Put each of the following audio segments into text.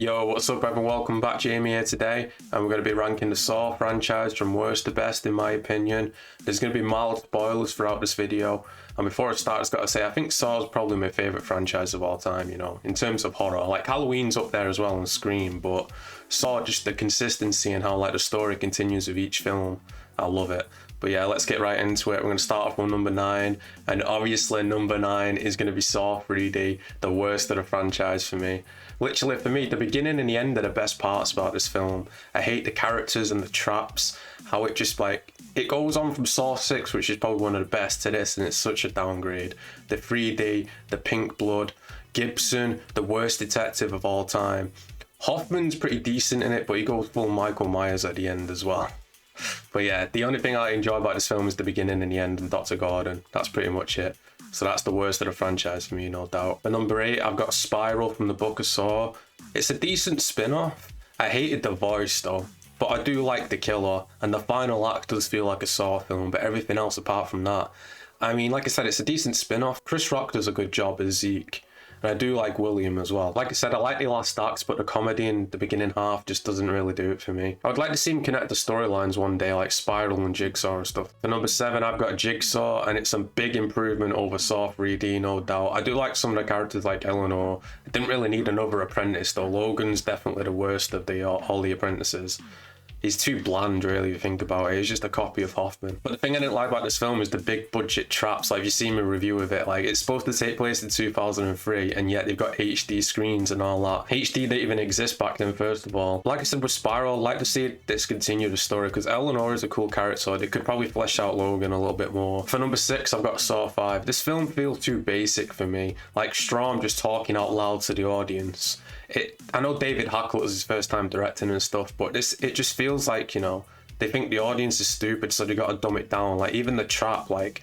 Yo, what's up everyone? Welcome back. Jamie here today, and we're going to be ranking the Saw franchise from worst to best in my opinion. There's going to be mild spoilers throughout this video, and before I start, I've got to say I think Saw is probably my favourite franchise of all time, you know, in terms of horror. Like Halloween's up there as well and Scream, but Saw, just the consistency and how like the story continues with each film, I love it. But yeah, let's get right into it. We're going to start off with number 9, and obviously number 9 is going to be Saw 3D, the worst of the franchise for me. Literally, for me, the beginning and the end are the best parts about this film. I hate the characters and the traps, how it just like, it goes on from Saw 6, which is probably one of the best, to this, and it's such a downgrade. The 3D, the pink blood, Gibson, the worst detective of all time. Hoffman's pretty decent in it, but he goes full Michael Myers at the end as well. But yeah, the only thing I enjoy about this film is the beginning and the end and Dr. Gordon. That's pretty much it. So that's the worst of the franchise for me, no doubt. At number 8, I've got Spiral from the Book of Saw. It's a decent spin-off. I hated the voice though, but I do like the killer, and the final act does feel like a Saw film, but everything else apart from that, I mean, like I said, it's a decent spin-off. Chris Rock does a good job as Zeke. And I do like William as well. Like I said, I like the last acts, but the comedy in the beginning half just doesn't really do it for me. I would like to see him connect the storylines one day, like Spiral and Jigsaw and stuff. For number 7, I've got Jigsaw, and it's a big improvement over Saw 3D, no doubt. I do like some of the characters like Eleanor. I didn't really need another apprentice though. Logan's definitely the worst of all the apprentices. He's too bland, really, if you think about it. He's just a copy of Hoffman. But the thing I didn't like about this film is the big budget traps. Like, if you see my review of it, like, it's supposed to take place in 2003, and yet they've got HD screens and all that. HD didn't even exist back then, first of all. Like I said with Spiral, I'd like to see it discontinue the story, because Eleanor is a cool character, so they could probably flesh out Logan a little bit more. For number 6, I've got Saw 5. This film feels too basic for me. Like, Strom just talking out loud to the audience. I know David Hackett was his first time directing and stuff, but it just feels like, you know, they think the audience is stupid, so they got to dumb it down. Like, even the trap, like,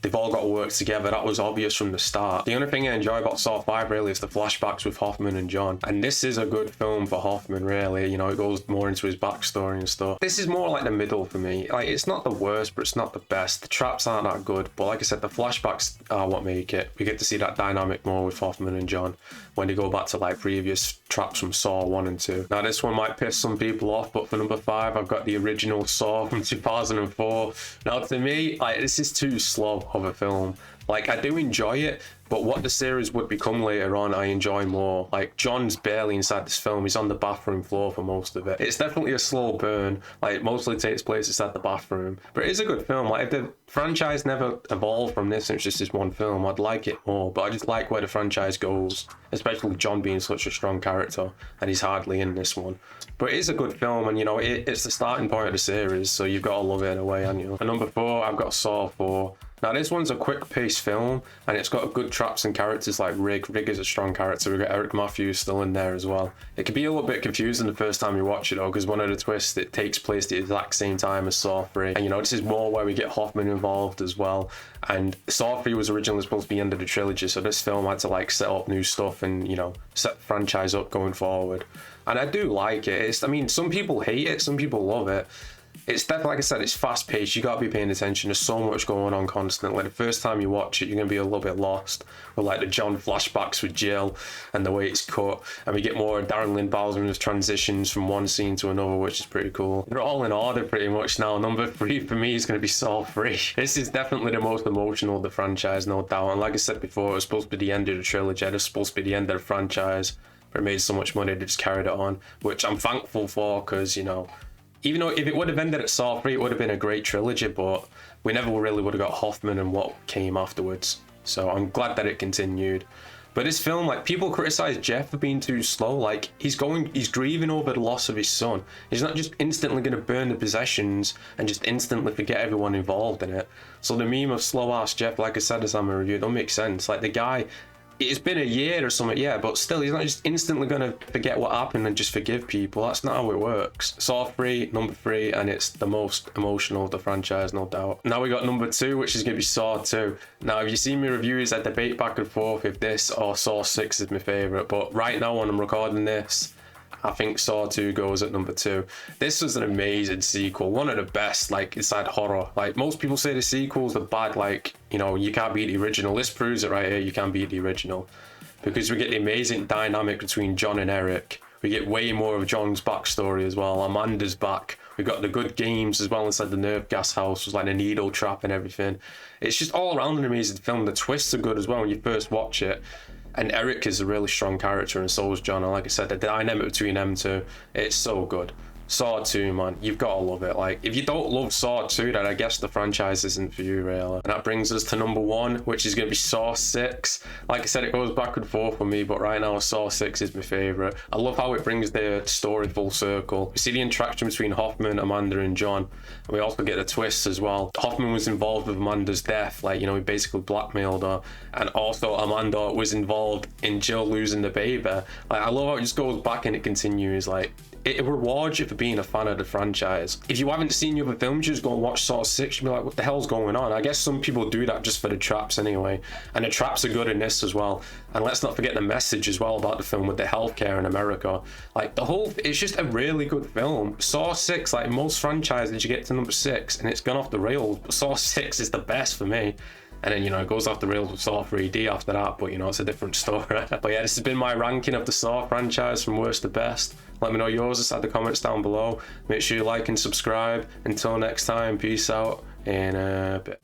they've all got to work together. That was obvious from the start. The only thing I enjoy about Saw 5 really is the flashbacks with Hoffman and John. And this is a good film for Hoffman, really. You know, it goes more into his backstory and stuff. This is more like the middle for me. Like, it's not the worst, but it's not the best. The traps aren't that good, but like I said, the flashbacks are what make it. We get to see that dynamic more with Hoffman and John when they go back to like previous traps from Saw 1 and 2. Now, this one might piss some people off, but for number 5, I've got the original Saw from 2004. Now, to me, like, this is too slow of a film. Like, I do enjoy it, but what the series would become later on, I enjoy more. Like, John's barely inside this film. He's on the bathroom floor for most of it. It's definitely a slow burn. Like, it mostly takes place inside the bathroom. But it is a good film. Like, if the franchise never evolved from this and it's just this one film, I'd like it more. But I just like where the franchise goes, especially John being such a strong character, and he's hardly in this one. But it is a good film, and, you know, it's the starting point of the series, so you've got to love it in a way, haven't you? And number 4, I've got Saw 4. Now, this one's a quick-paced film, and it's got good traps and characters like Rig. Rig is a strong character. We've got Eric Matthew still in there as well. It can be a little bit confusing the first time you watch it, though, because one of the twists, it takes place the exact same time as Saw 3. And, you know, this is more where we get Hoffman involved as well. And Saw 3 was originally supposed to be the end of the trilogy, so this film had to, like, set up new stuff and, you know, set the franchise up going forward. And I do like it. I mean, some people hate it, some people love it. It's definitely, like I said, it's fast paced. You gotta be paying attention. There's so much going on constantly. The first time you watch it, you're gonna be a little bit lost with like the John flashbacks with Jill and the way it's cut. And we get more Darren Lynn Bousman's transitions from one scene to another, which is pretty cool. They're all in order pretty much now. Number 3 for me is gonna be Saw 3. This is definitely the most emotional of the franchise, no doubt. And like I said before, it was supposed to be the end of the trilogy. It was supposed to be the end of the franchise. But it made so much money, they just carried it on, which I'm thankful for, because, you know, even though if it would have ended at Saw 3, it would have been a great trilogy, but we never really would have got Hoffman and what came afterwards. So I'm glad that it continued. But this film, like, people criticize Jeff for being too slow. Like, he's grieving over the loss of his son. He's not just instantly going to burn the possessions and just instantly forget everyone involved in it. So the meme of slow-ass Jeff, like I said as I'm a review, don't make sense. Like, the guy, it's been a year or something, yeah, but still, he's not just instantly going to forget what happened and just forgive people. That's not how it works. Saw 3, number 3, and it's the most emotional of the franchise, no doubt. Now we got number 2, which is going to be Saw 2. Now, if you see my reviews, I debate back and forth if this or Saw 6 is my favourite, but right now when I'm recording this, I think Saw 2 goes at number 2. This was an amazing sequel, one of the best, like, inside horror. Like, most people say the sequels are bad, like, you know, you can't beat the original. This proves it right here, you can't beat the original. Because we get the amazing dynamic between John and Eric, We get way more of John's backstory as well. Amanda's back. We got the good games as well inside the nerve gas house, was like a needle trap and everything. It's just all around an amazing film. The twists are good as well when you first watch it. And Eric is a really strong character, and so is John. And like I said, the dynamic between them two, it's so good. Saw 2, man, you've got to love it. Like, if you don't love Saw 2, then I guess the franchise isn't for you, really. And that brings us to number 1, which is going to be Saw 6. Like I said, it goes back and forth for me, but right now Saw 6 is my favourite. I love how it brings the story full circle. We see the interaction between Hoffman, Amanda, and John. And we also get a twist as well. Hoffman was involved with Amanda's death, like, you know, he basically blackmailed her. And also Amanda was involved in Jill losing the baby. Like, I love how it just goes back and it continues, like, it rewards you for being a fan of the franchise. If you haven't seen the other films, you just go and watch Saw 6, you'll be like, what the hell's going on? I guess some people do that just for the traps anyway. And the traps are good in this as well. And let's not forget the message as well about the film with the healthcare in America. Like, it's just a really good film. Saw 6, like most franchises, you get to number 6 and it's gone off the rails. But Saw 6 is the best for me. And then, you know, it goes off the rails with Saw 3D after that, but, you know, it's a different story. But yeah, this has been my ranking of the Saw franchise from worst to best. Let me know yours inside the comments down below. Make sure you like and subscribe. Until next time, peace out in a bit.